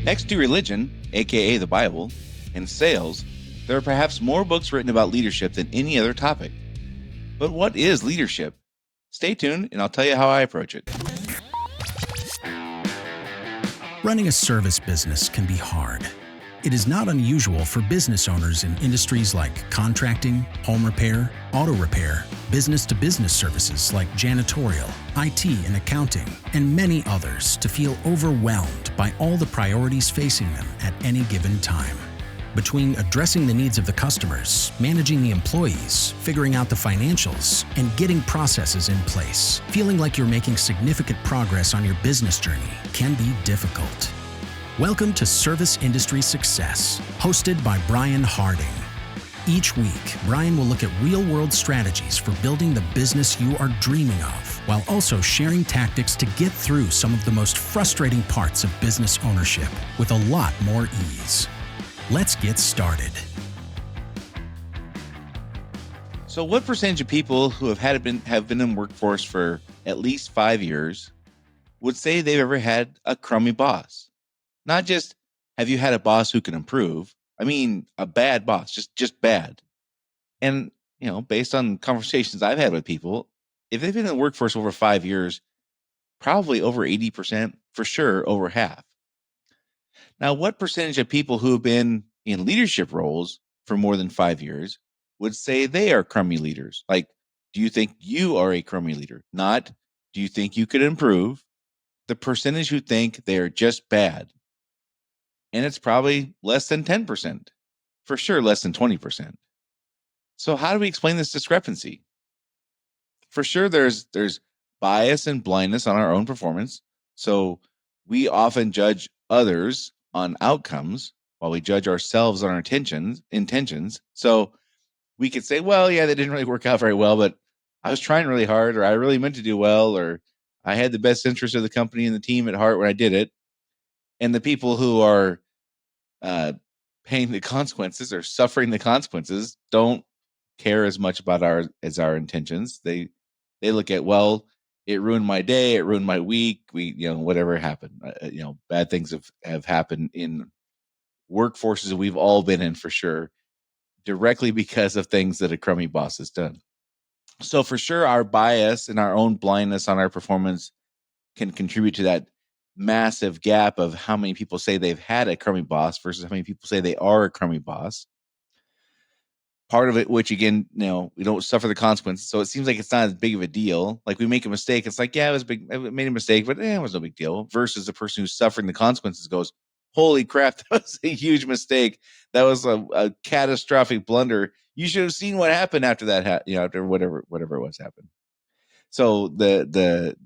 Next to religion, aka the Bible, and sales, there are perhaps more books written about leadership than any other topic. But what is leadership? Stay tuned and I'll tell you how I approach it. Running a service business can be hard. It is not unusual for business owners in industries like contracting, home repair, auto repair, business-to-business services like janitorial, IT and accounting, and many others to feel overwhelmed by all the priorities facing them at any given time. Between addressing the needs of the customers, managing the employees, figuring out the financials, and getting processes in place, feeling like you're making significant progress on your business journey can be difficult. Welcome to Service Industry Success, hosted by Brian Harding. Each week, Brian will look at real-world strategies for building the business you are dreaming of, while also sharing tactics to get through some of the most frustrating parts of business ownership with a lot more ease. Let's get started. So, what percentage of people who have been in workforce for at least 5 years would say they've ever had a crummy boss? Not just have you had a boss who can improve? I mean, a bad boss, just bad. And based on conversations I've had with people, if they've been in the workforce over 5 years, probably over 80%, for sure, over half. Now, what percentage of people who have been in leadership roles for more than 5 years would say they are crummy leaders? Like, do you think you are a crummy leader? Not, do you think you could improve? The percentage who think they are just bad. And it's probably less than 10%, for sure less than 20%. So how do we explain this discrepancy? For sure, there's bias and blindness on our own performance. So we often judge others on outcomes while we judge ourselves on our intentions. So we could say, well, yeah, that didn't really work out very well, but I was trying really hard, or I really meant to do well, or I had the best interest of the company and the team at heart when I did it. And the people who are paying the consequences or suffering the consequences don't care as much about our intentions. They look at, well, it ruined my day, it ruined my week. Whatever happened, bad things have happened in workforces that we've all been in, for sure, directly because of things that a crummy boss has done. So for sure, our bias and our own blindness on our performance can contribute to that massive gap of how many people say they've had a crummy boss versus how many people say they are a crummy boss. Part of it, which again, we don't suffer the consequences, so it seems like it's not as big of a deal. Like, we make a mistake, it's like, yeah, it was big, I made a mistake, but it was no big deal. Versus the person who's suffering the consequences goes, holy crap, that was a huge mistake. That was a catastrophic blunder. You should have seen what happened after that. After whatever it was happened. So the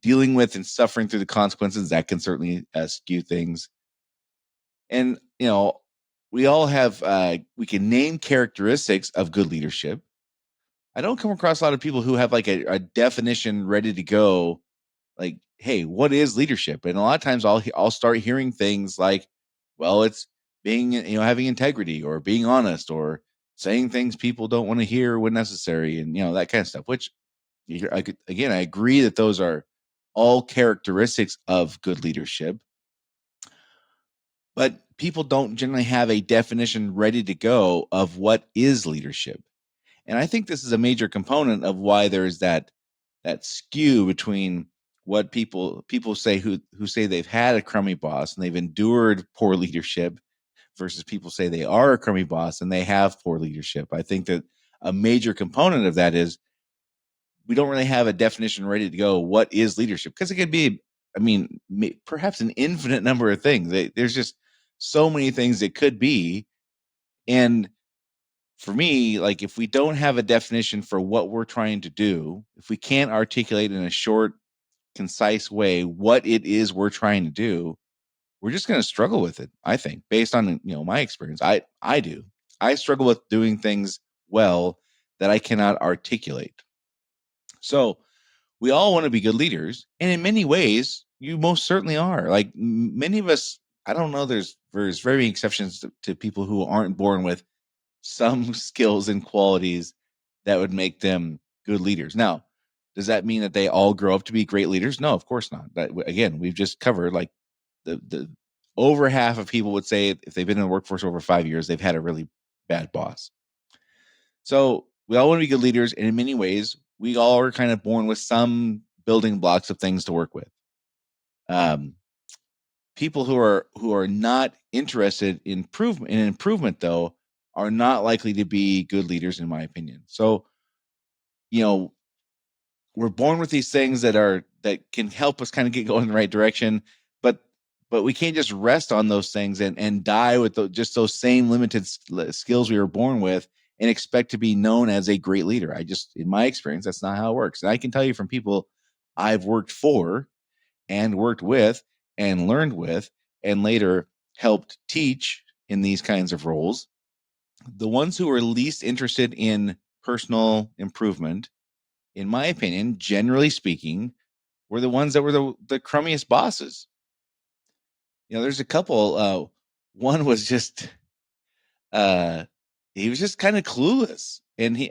dealing with and suffering through the consequences, that can certainly skew things. And we all have we can name characteristics of good leadership. I don't come across a lot of people who have like a definition ready to go, like, hey, what is leadership? And a lot of times I'll start hearing things like, well, it's being, having integrity, or being honest, or saying things people don't want to hear when necessary, and that kind of stuff. Which, I agree that those are all characteristics of good leadership, but people don't generally have a definition ready to go of what is leadership. And I think this is a major component of why there's that skew between what people say who say they've had a crummy boss and they've endured poor leadership, versus people say they are a crummy boss and they have poor leadership. I think that a major component of that is we don't really have a definition ready to go. What is leadership? Because it could be, perhaps an infinite number of things. There's just so many things it could be. And for me, like, if we don't have a definition for what we're trying to do, if we can't articulate in a short, concise way what it is we're trying to do, we're just going to struggle with it. I think, based on my experience, I do. I struggle with doing things well that I cannot articulate. So we all want to be good leaders, and in many ways, you most certainly are. Like, many of us, I don't know. There's very many exceptions to people who aren't born with some skills and qualities that would make them good leaders. Now, does that mean that they all grow up to be great leaders? No, of course not. But again, we've just covered like the over half of people would say if they've been in the workforce over 5 years, they've had a really bad boss. So we all want to be good leaders, and in many ways, we all are kind of born with some building blocks of things to work with. People who are not interested in improvement, though, are not likely to be good leaders, in my opinion. So, you know, we're born with these things that can help us kind of get going in the right direction, but we can't just rest on those things and die with just those same limited skills we were born with and expect to be known as a great leader. In my experience, that's not how it works. And I can tell you from people I've worked for and worked with and learned with and later helped teach in these kinds of roles, the ones who are least interested in personal improvement, in my opinion, generally speaking, were the ones that were the crummiest bosses. There's a couple. One was just he was just kind of clueless, and he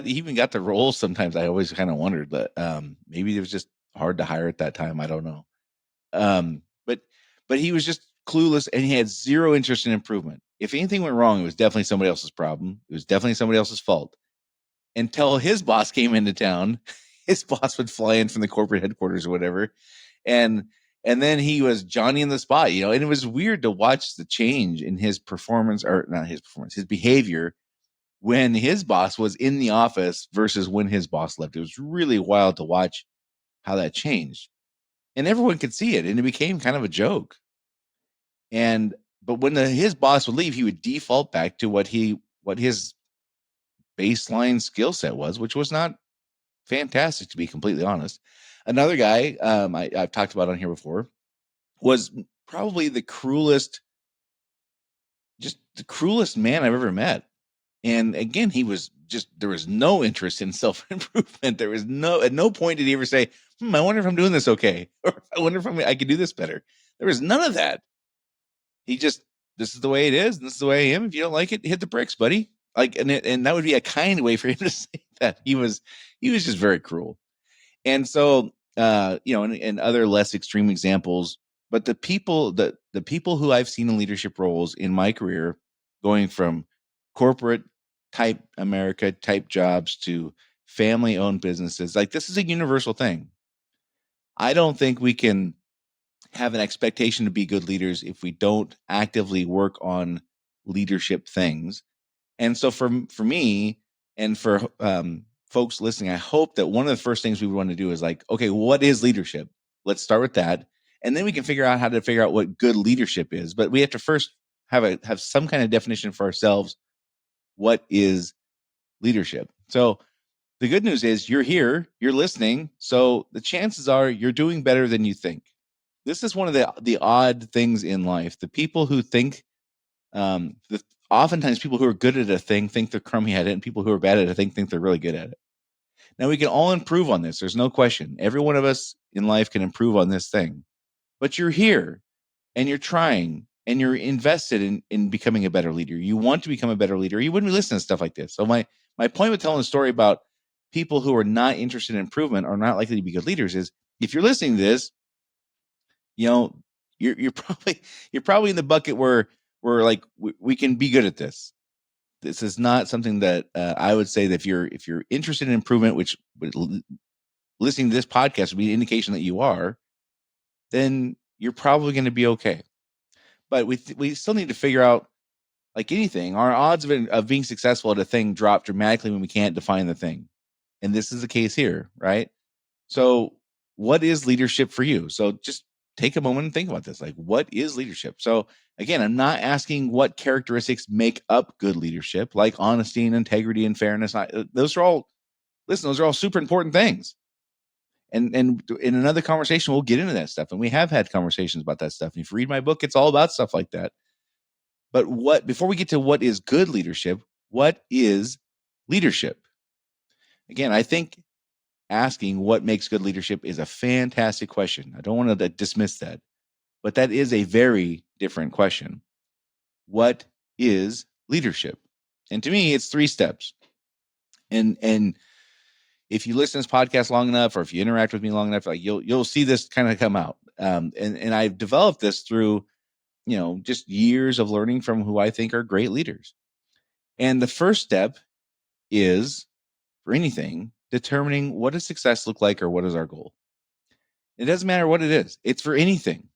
even got the role. Sometimes I always kind of wondered that maybe it was just hard to hire at that time. I don't know. But he was just clueless, and he had zero interest in improvement. If anything went wrong, it was definitely somebody else's problem. It was definitely somebody else's fault. Until his boss came into town, his boss would fly in from the corporate headquarters or whatever, and then he was Johnny in the spot, and it was weird to watch the change in his performance, or not his performance, his behavior when his boss was in the office versus when his boss left. It was really wild to watch how that changed. And everyone could see it, and it became kind of a joke. But when his boss would leave, he would default back to what his baseline skill set was, which was not fantastic, to be completely honest. Another guy I've talked about on here before was probably the cruelest man I've ever met. And again, there was no interest in self-improvement. There was at no point did he ever say, I wonder if I'm doing this okay. Or I wonder if I could do this better. There was none of that. He just, this is the way it is, and this is the way I am. If you don't like it, hit the bricks, buddy. And that would be a kind way for him to say that. He was just very cruel. And so, and other less extreme examples, but the people who I've seen in leadership roles in my career, going from corporate type America type jobs to family owned businesses, like, this is a universal thing. I don't think we can have an expectation to be good leaders if we don't actively work on leadership things. And so for me and for folks listening, I hope that one of the first things we want to do is like, okay, what is leadership? Let's start with that. And then we can figure out how to figure out what good leadership is. But we have to first have some kind of definition for ourselves. What is leadership? So the good news is you're here, you're listening. So the chances are you're doing better than you think. This is one of the odd things in life. The people who think, oftentimes people who are good at a thing think they're crummy at it, and people who are bad at a thing think they're really good at it. Now, we can all improve on this. There's no question. Every one of us in life can improve on this thing. But you're here, and you're trying, and you're invested in becoming a better leader. You want to become a better leader. You wouldn't be listening to stuff like this. So my point with telling a story about people who are not interested in improvement are not likely to be good leaders is, if you're listening to this, you're probably in the bucket where like we can be good at this. This is not something that I would say that if you're interested in improvement, which listening to this podcast would be an indication that you are, then you're probably going to be okay. But we still need to figure out, like anything, our odds of being successful at a thing drop dramatically when we can't define the thing. And this is the case here, right? So what is leadership for you? So just take a moment and think about this. Like, what is leadership? So again, I'm not asking what characteristics make up good leadership, like honesty and integrity and fairness. Those are all super important things. And in another conversation, we'll get into that stuff. And we have had conversations about that stuff. And if you read my book, it's all about stuff like that. But before we get to what is good leadership, what is leadership? Again, I think asking what makes good leadership is a fantastic question. I don't want to dismiss that, but that is a very different question. What is leadership? And to me, it's 3 steps. And if you listen to this podcast long enough, or if you interact with me long enough, like you'll see this kind of come out. And I've developed this through just years of learning from who I think are great leaders. And the first step is, for anything, determining what does success look like or what is our goal. It doesn't matter what it is. It's for anything.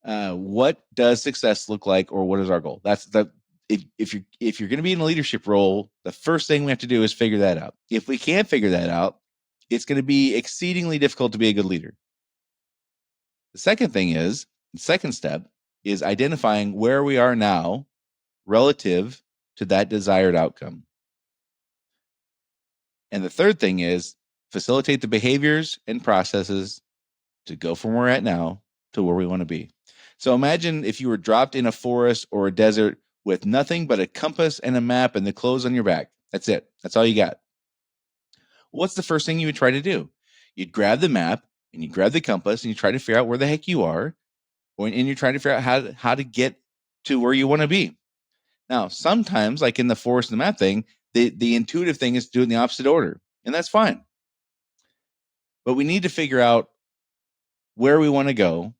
What does success look like or what is our goal? That's the if you're going to be in a leadership role, the first thing we have to do is figure that out. If we can't figure that out, it's going to be exceedingly difficult to be a good leader. The second step is identifying where we are now relative to that desired outcome. And the third thing is facilitate the behaviors and processes to go from where we're at now to where we want to be. So imagine if you were dropped in a forest or a desert with nothing but a compass and a map and the clothes on your back. That's it. That's all you got. What's the first thing you would try to do? You'd grab the map and you grab the compass and you try to figure out where the heck you are, and you're trying to figure out how to get to where you want to be. Now, sometimes, like in the forest and the map thing, the intuitive thing is to do it in the opposite order, and that's fine. But we need to figure out where we want to go,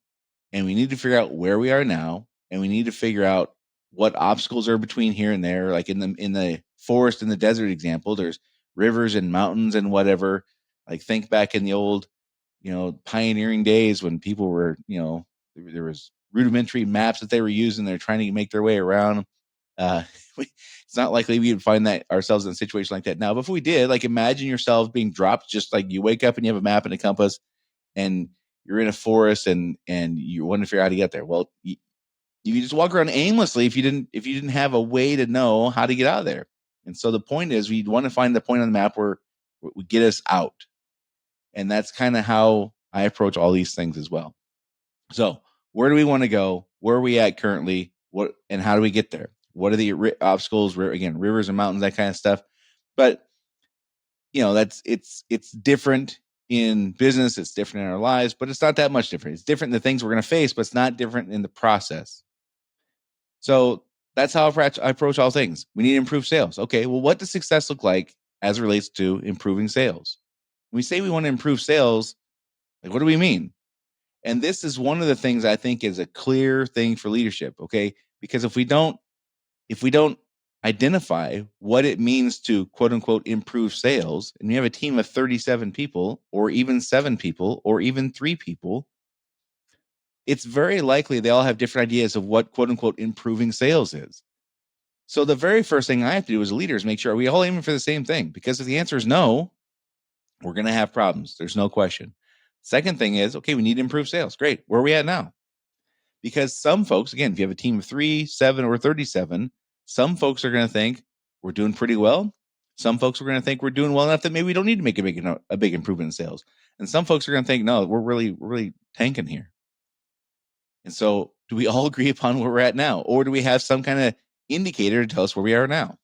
and we need to figure out where we are now, and we need to figure out what obstacles are between here and there. Like in the forest and the desert example, there's rivers and mountains and whatever. Like think back in the old, pioneering days when people were, there was rudimentary maps that they were using. They're trying to make their way around. It's not likely we would find that ourselves in a situation like that now. But if we did, like imagine yourself being dropped, just like you wake up and you have a map and a compass, and you're in a forest and you want to figure out how to get there. Well, you just walk around aimlessly if you didn't have a way to know how to get out of there. And so the point is, we want to find the point on the map where we get us out. And that's kind of how I approach all these things as well. So where do we want to go? Where are we at currently? And how do we get there? What are the obstacles? Again, rivers and mountains, that kind of stuff. But it's different in business. It's different in our lives, but it's not that much different. It's different in the things we're going to face, but it's not different in the process. So that's how I approach all things. We need to improve sales. Okay, well, what does success look like as it relates to improving sales? When we say we want to improve sales, like what do we mean? And this is one of the things I think is a clear thing for leadership, okay? Because if we don't identify what it means to quote unquote improve sales, and you have a team of 37 people or even 7 people or even 3 people, it's very likely they all have different ideas of what quote unquote improving sales is. So the very first thing I have to do as a leader is make sure, are we all aiming for the same thing? Because if the answer is no, we're going to have problems. There's no question. Second thing is, okay, we need to improve sales. Great. Where are we at now? Because some folks, again, if you have a team of 3, 7, or 37, some folks are going to think we're doing pretty well. Some folks are going to think we're doing well enough that maybe we don't need to make a big improvement in sales. And some folks are going to think, no, we're really tanking here. And so do we all agree upon where we're at now? Or do we have some kind of indicator to tell us where we are now?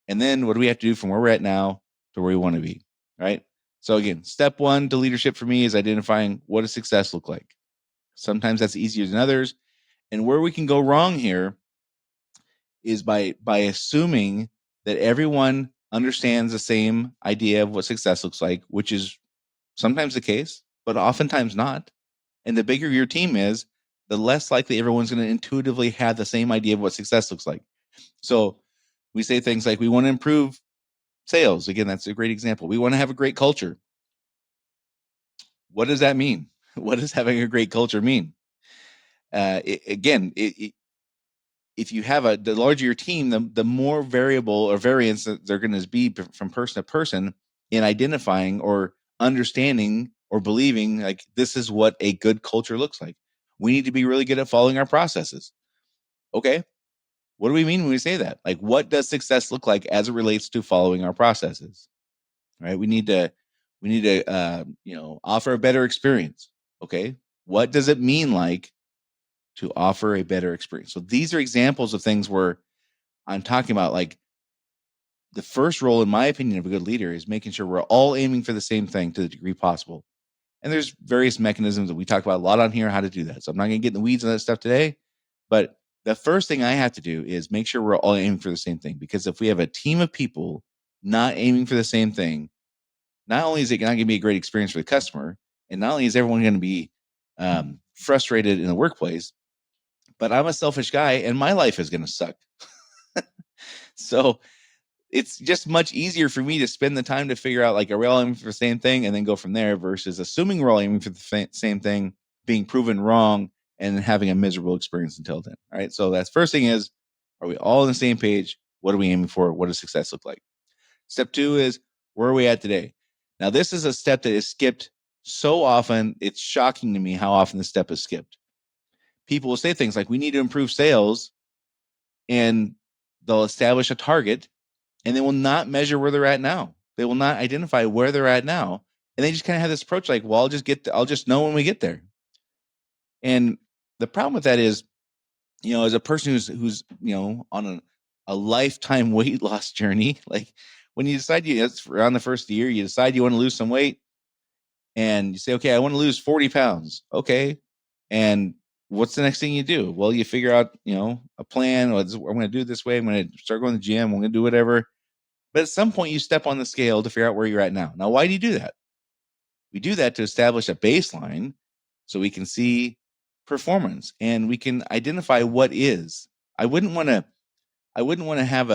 And then what do we have to do from where we're at now to where we want to be, right? So again, step 1 to leadership for me is identifying what does success look like. Sometimes that's easier than others. And where we can go wrong here is by assuming that everyone understands the same idea of what success looks like, which is sometimes the case, but oftentimes not. And the bigger your team is, the less likely everyone's going to intuitively have the same idea of what success looks like. So we say things like, we want to improve sales. Again, that's a great example. We want to have a great culture. What does that mean? What does having a great culture mean? If you have the larger your team, the more variable or variance that they're going to be from person to person in identifying or understanding or believing, like, this is what a good culture looks like. We need to be really good at following our processes. Okay. What do we mean when we say that? Like, what does success look like as it relates to following our processes? Right? We need to offer a better experience. Okay. What does it mean like to offer a better experience? So these are examples of things where I'm talking about, like, the first role, in my opinion, of a good leader is making sure we're all aiming for the same thing to the degree possible. And there's various mechanisms that we talk about a lot on here, how to do that. So I'm not going to get in the weeds on that stuff today, but the first thing I have to do is make sure we're all aiming for the same thing. Because if we have a team of people not aiming for the same thing, not only is it not going to be a great experience for the customer, and not only is everyone going to be frustrated in the workplace, but I'm a selfish guy and my life is going to suck. So it's just much easier for me to spend the time to figure out, like, are we all aiming for the same thing, and then go from there, versus assuming we're all aiming for the same thing, being proven wrong, and having a miserable experience until then. All right. So that's first thing is, are we all on the same page? What are we aiming for? What does success look like? Step two is, where are we at today? Now, this is a step that is skipped so often. It's shocking to me how often this step is skipped. People will say things like, we need to improve sales, and they'll establish a target, and they will not measure where they're at now. They will not identify where they're at now. And they just kind of have this approach like, well, I'll just know when we get there. And the problem with that is, as a person who's on a lifetime weight loss journey, like when you decide it's around the first year, you decide you want to lose some weight, and you say, okay, I want to lose 40 pounds. Okay. And what's the next thing you do? Well, you figure out, a plan. I'm going to do it this way. I'm going to start going to the gym. I'm going to do whatever. But at some point you step on the scale to figure out where you're at now. Now, why do you do that? We do that to establish a baseline so we can see performance and we can identify what is. I wouldn't want to have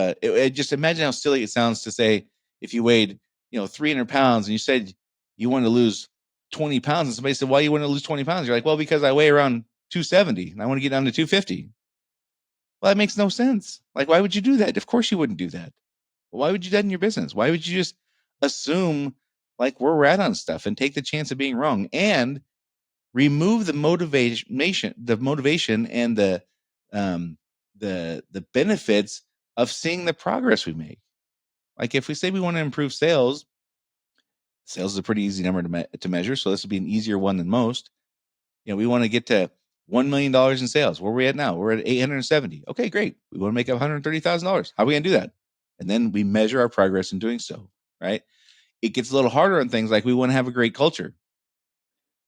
just imagine how silly it sounds to say, if you weighed, 300 pounds and you said you wanted to lose 20 pounds, and somebody said, why you want to lose 20 pounds? You're like, well, because I weigh around 270 and I want to get down to 250. Well, that makes no sense. Like, why would you do that? Of course you wouldn't do that. Why would you do that in your business? Why would you just assume like where we're at on stuff and take the chance of being wrong and remove the motivation and the benefits of seeing the progress we make? Like, if we say we want to improve sales is a pretty easy number to measure. So this would be an easier one than most. We want to get to $1 million in sales. Where are we at now? We're at 870. Okay, great. We want to make $130,000. How are we going to do that? And then we measure our progress in doing so, right? It gets a little harder on things like, we want to have a great culture.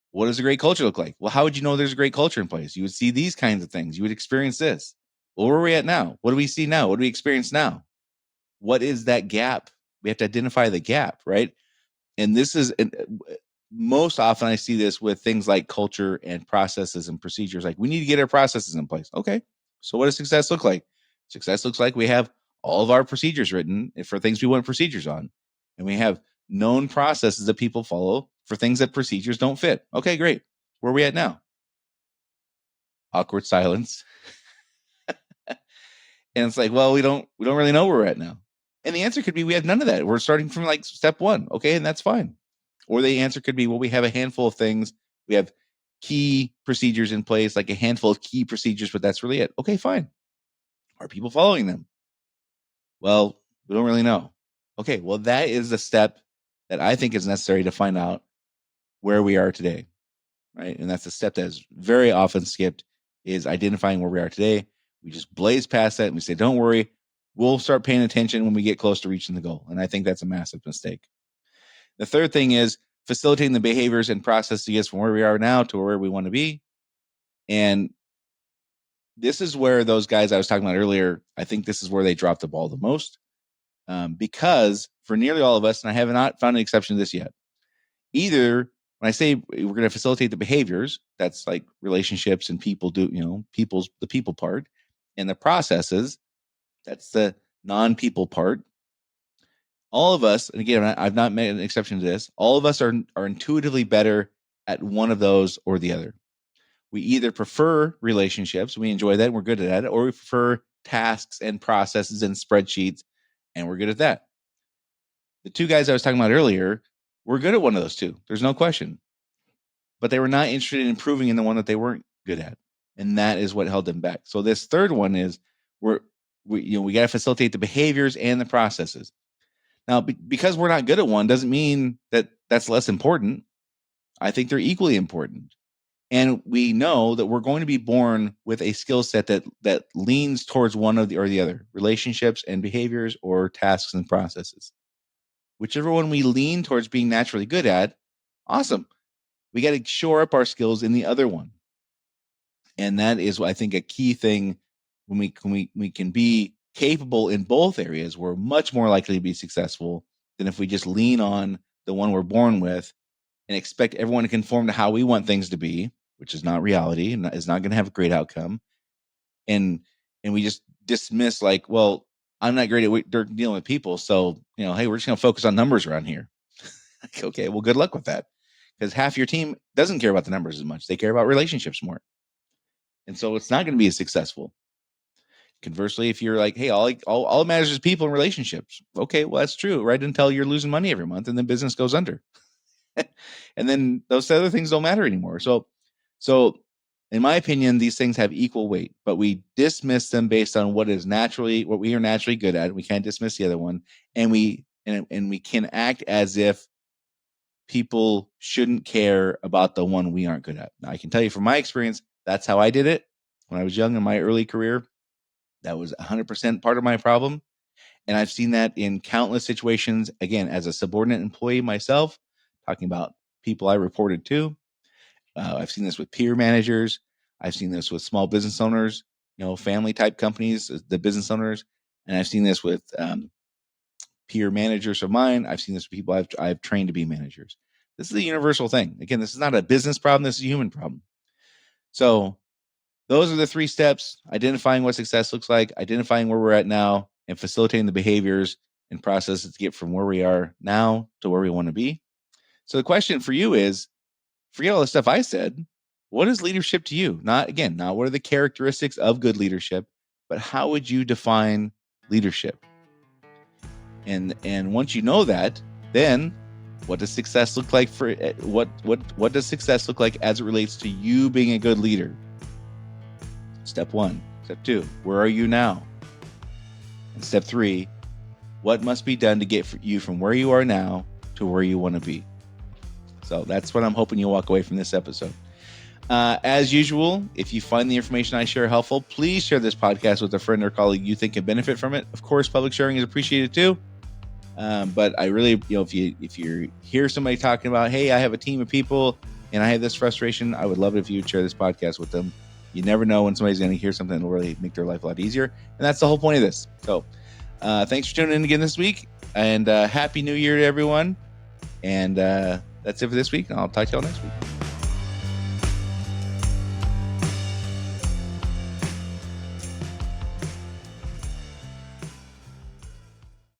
What does a great culture look like? Well, how would you know there's a great culture in place? You would see these kinds of things. You would experience this. Well, where are we at now? What do we see now? What do we experience now? What is that gap? We have to identify the gap, right? And this is most often I see this with things like culture and processes and procedures. Like, we need to get our processes in place. Okay. So what does success look like? Success looks like we have all of our procedures written for things we want procedures on. And we have known processes that people follow for things that procedures don't fit. Okay, great. Where are we at now? Awkward silence. And it's like, well, we don't really know where we're at now. And the answer could be, we have none of that. We're starting from like step one. Okay. And that's fine. Or the answer could be, well, we have a handful of things. We have key procedures in place, like a handful of key procedures, but that's really it. Okay, fine. Are people following them? Well, we don't really know. Okay, well, that is the step that I think is necessary to find out where we are today, right? And that's a step that is very often skipped, is identifying where we are today. We just blaze past that and we say, don't worry, we'll start paying attention when we get close to reaching the goal. And I think that's a massive mistake. The third thing is facilitating the behaviors and processes to get us from where we are now to where we want to be. And this is where those guys I was talking about earlier, I think this is where they drop the ball the most. Because for nearly all of us, and I have not found an exception to this yet, either when I say we're going to facilitate the behaviors, that's like relationships and people the people part, and the processes, that's the non-people part. All of us, and again, I've not made an exception to this, all of us are intuitively better at one of those or the other. We either prefer relationships, we enjoy that and we're good at that, or we prefer tasks and processes and spreadsheets and we're good at that. The two guys I was talking about earlier were good at one of those two. There's no question. But they were not interested in improving in the one that they weren't good at. And that is what held them back. So this third one is we got to facilitate the behaviors and the processes. Now, because we're not good at one doesn't mean that that's less important. I think they're equally important. And we know that we're going to be born with a skill set that leans towards one or the other, relationships and behaviors, or tasks and processes. Whichever one we lean towards being naturally good at, awesome. We got to shore up our skills in the other one. And that is, I think, a key thing. When we can be capable in both areas, we're much more likely to be successful than if we just lean on the one we're born with and expect everyone to conform to how we want things to be, which is not reality and is not going to have a great outcome. And we just dismiss like, well, I'm not great at dealing with people. So, hey, we're just going to focus on numbers around here. Like, okay, well, good luck with that. Because half your team doesn't care about the numbers as much. They care about relationships more. And so it's not going to be as successful. Conversely, if you're like, hey, all it matters is people and relationships. Okay, well, that's true, right? Until you're losing money every month and then business goes under. And then those other things don't matter anymore. So in my opinion, these things have equal weight, but we dismiss them based on what we are naturally good at. We can't dismiss the other one. And we can act as if people shouldn't care about the one we aren't good at. Now, I can tell you from my experience, that's how I did it when I was young in my early career. That was 100% part of my problem. And I've seen that in countless situations, again, as a subordinate employee myself, talking about people I reported to. I've seen this with peer managers. I've seen this with small business owners, family type companies, the business owners. And I've seen this with peer managers of mine. I've seen this with people I've trained to be managers. This is a universal thing. Again, this is not a business problem. This is a human problem. So those are the 3 steps: identifying what success looks like, identifying where we're at now, and facilitating the behaviors and processes to get from where we are now to where we want to be. So the question for you is, forget all the stuff I said. What is leadership to you? Not what are the characteristics of good leadership, but how would you define leadership? And once you know that, then what does success look like for what does success look like as it relates to you being a good leader? Step 1. Step 2, where are you now? And step 3, what must be done to get you from where you are now to where you want to be? So that's what I'm hoping you'll walk away from this episode. As usual, if you find the information I share helpful, please share this podcast with a friend or colleague you think can benefit from it. Of course, public sharing is appreciated too. But I really, if you hear somebody talking about, hey, I have a team of people and I have this frustration, I would love it if you'd share this podcast with them. You never know when somebody's going to hear something that will really make their life a lot easier. And that's the whole point of this. So thanks for tuning in again this week, and Happy New Year to everyone. And that's it for this week. I'll talk to y'all next week.